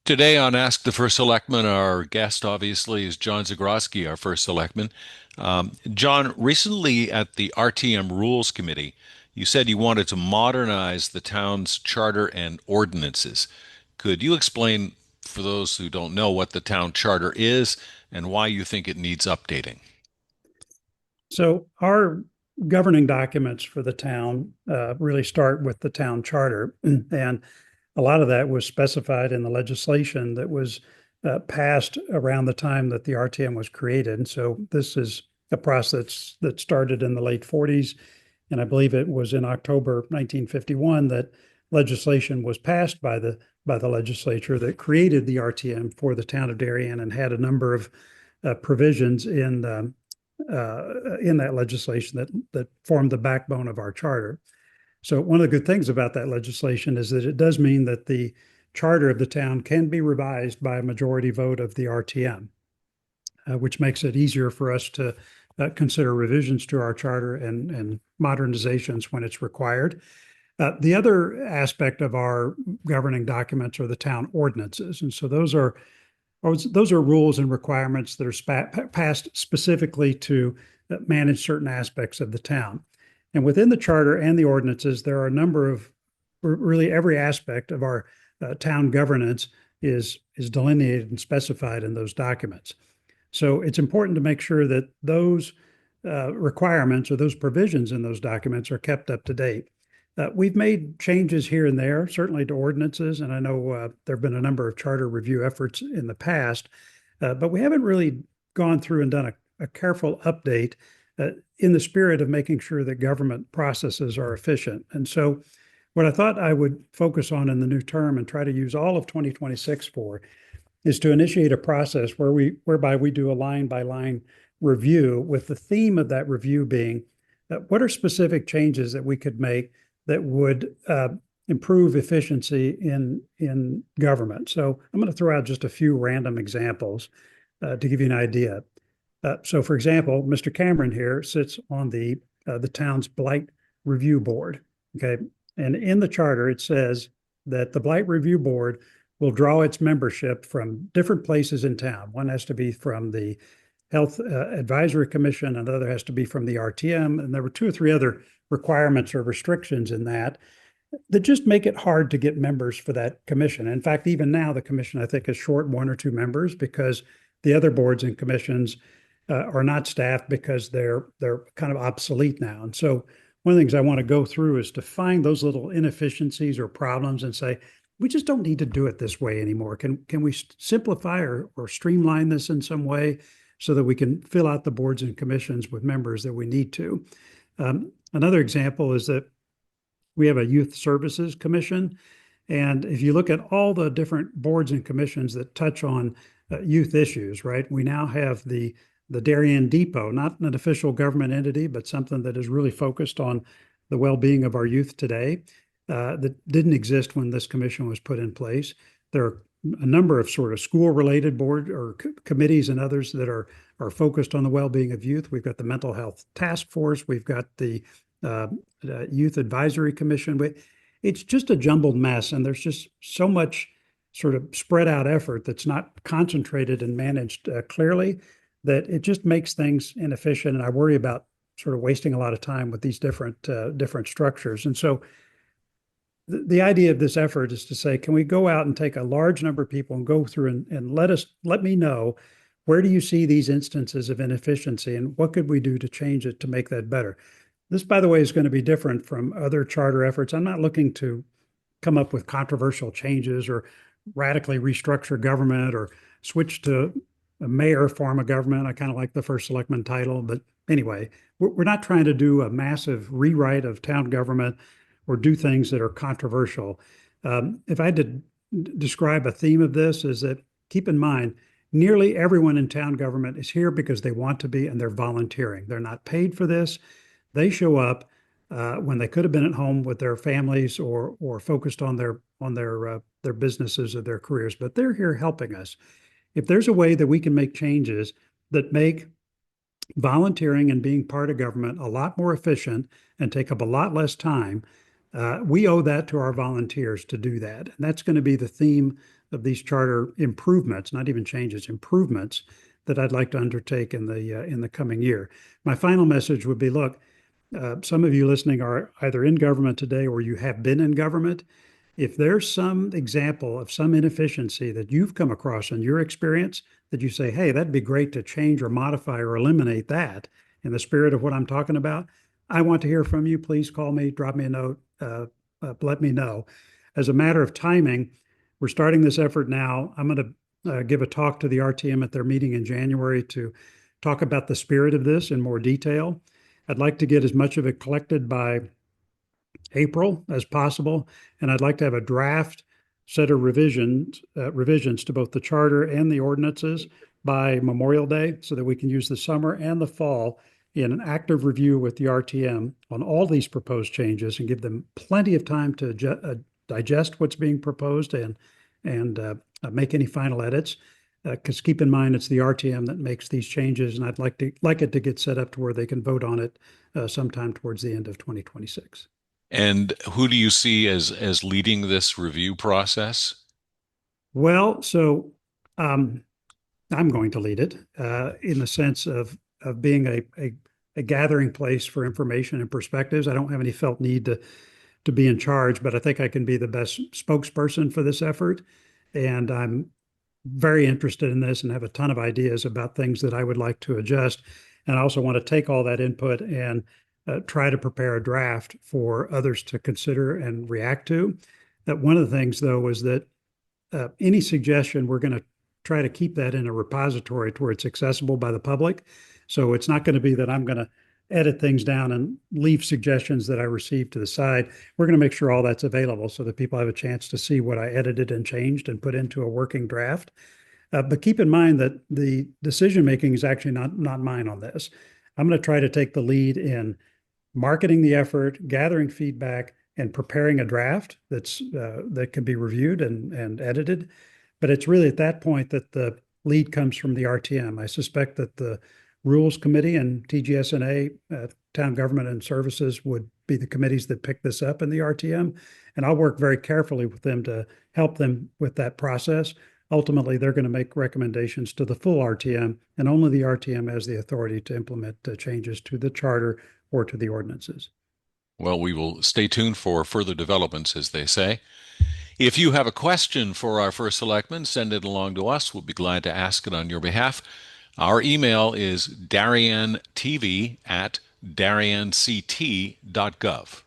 Today on Ask the First Selectman, our guest obviously is Jon Zagrodzky, our first selectman. John, recently at the RTM Rules Committee, you said you wanted to modernize the town's charter and ordinances. Could you explain, for those who don't know, what the town charter is and why you think it needs updating? So our governing documents for the town really start with the town charter, and a lot of that was specified in the legislation that was passed around the time that the RTM was created. And so this is a process that started in the late 40s, and I believe it was in October 1951 that legislation was passed by the legislature that created the RTM for the town of Darien and had a number of provisions in that legislation that formed the backbone of our charter. So one of the good things about that legislation is that it does mean that the charter of the town can be revised by a majority vote of the RTM, which makes it easier for us to consider revisions to our charter and modernizations when it's required. The other aspect of our governing documents are the town ordinances. And so those are rules and requirements that are passed specifically to manage certain aspects of the town. And within the charter and the ordinances, there are a number of really every aspect of our town governance is delineated and specified in those documents. So it's important to make sure that those requirements or those provisions in those documents are kept up to date. We've made changes here and there, certainly to ordinances, and I know there have been a number of charter review efforts in the past, but we haven't really gone through and done a careful update in the spirit of making sure that government processes are efficient. And so, what I thought I would focus on in the new term and try to use all of 2026 for is to initiate a process whereby we do a line by line review, with the theme of that review being what are specific changes that we could make that would improve efficiency in government. So I'm going to throw out just a few random examples to give you an idea. So, for example, Mr. Cameron here sits on the town's blight review board. Okay, and in the charter it says that the blight review board will draw its membership from different places in town. One has to be from the Health Advisory Commission, another has to be from the RTM, and there were two or three other requirements or restrictions in that just make it hard to get members for that commission. In fact, even now, the commission, I think, is short one or two members because the other boards and commissions are not staffed because they're kind of obsolete now. And so one of the things I want to go through is to find those little inefficiencies or problems and say, we just don't need to do it this way anymore. Can we simplify or streamline this in some way so that we can fill out the boards and commissions with members that we need to? Another example is that we have a youth services commission. And if you look at all the different boards and commissions that touch on youth issues, right, we now have the Darien Depot, not an official government entity, but something that is really focused on the well-being of our youth today, that didn't exist when this commission was put in place. There are a number of sort of school-related board or committees and others that are focused on the well-being of youth. We've got the Mental Health Task Force. We've got the Youth Advisory Commission. It's just a jumbled mess, and there's just so much sort of spread out effort that's not concentrated and managed clearly that it just makes things inefficient. And I worry about sort of wasting a lot of time with these different structures. And so the idea of this effort is to say, can we go out and take a large number of people and go through and let me know, where do you see these instances of inefficiency and what could we do to change it to make that better? This, by the way, is going to be different from other charter efforts. I'm not looking to come up with controversial changes or radically restructure government or switch to a mayor form of government. I kind of like the first selectman title, but anyway, we're not trying to do a massive rewrite of town government or do things that are controversial. If I had to describe a theme of this, is that keep in mind, nearly everyone in town government is here because they want to be and they're volunteering. They're not paid for this. They show up when they could have been at home with their families or focused on their businesses or their careers, but they're here helping us. If there's a way that we can make changes that make volunteering and being part of government a lot more efficient and take up a lot less time, we owe that to our volunteers to do that. And that's going to be the theme of these charter improvements, not even changes, improvements that I'd like to undertake in the coming year. My final message would be, look, some of you listening are either in government today or you have been in government. If there's some example of some inefficiency that you've come across in your experience that you say, hey, that'd be great to change or modify or eliminate that in the spirit of what I'm talking about, I want to hear from you. Please call me, drop me a note, let me know. As a matter of timing, we're starting this effort now. I'm going to give a talk to the RTM at their meeting in January to talk about the spirit of this in more detail. I'd like to get as much of it collected by April as possible, and I'd like to have a draft set of revisions to both the charter and the ordinances by Memorial Day so that we can use the summer and the fall in an active review with the RTM on all these proposed changes and give them plenty of time to digest what's being proposed and make any final edits. Because keep in mind, it's the RTM that makes these changes, and I'd like it to get set up to where they can vote on it sometime towards the end of 2026. And who do you see as leading this review process? Well, so um, I'm going to lead it in the sense of being a gathering place for information and perspectives. I don't have any felt need to be in charge, but I think I can be the best spokesperson for this effort. And I'm very interested in this and have a ton of ideas about things that I would like to adjust. And I also want to take all that input and try to prepare a draft for others to consider and react to. That one of the things, though, was that any suggestion, we're going to try to keep that in a repository to where it's accessible by the public. So it's not going to be that I'm going to edit things down and leave suggestions that I received to the side. We're going to make sure all that's available so that people have a chance to see what I edited and changed and put into a working draft. But keep in mind that the decision making is actually not mine on this. I'm going to try to take the lead in marketing the effort, gathering feedback, and preparing a draft that can be reviewed and edited. But it's really at that point that the lead comes from the RTM. I suspect that the Rules Committee and TGS&A, Town Government and Services, would be the committees that pick this up in the RTM. And I'll work very carefully with them to help them with that process. Ultimately, they're going to make recommendations to the full RTM, and only the RTM has the authority to implement changes to the charter or to the ordinances. Well, we will stay tuned for further developments, as they say. If you have a question for our first selectman, send it along to us. We'll be glad to ask it on your behalf. Our email is dariantv@darianct.gov.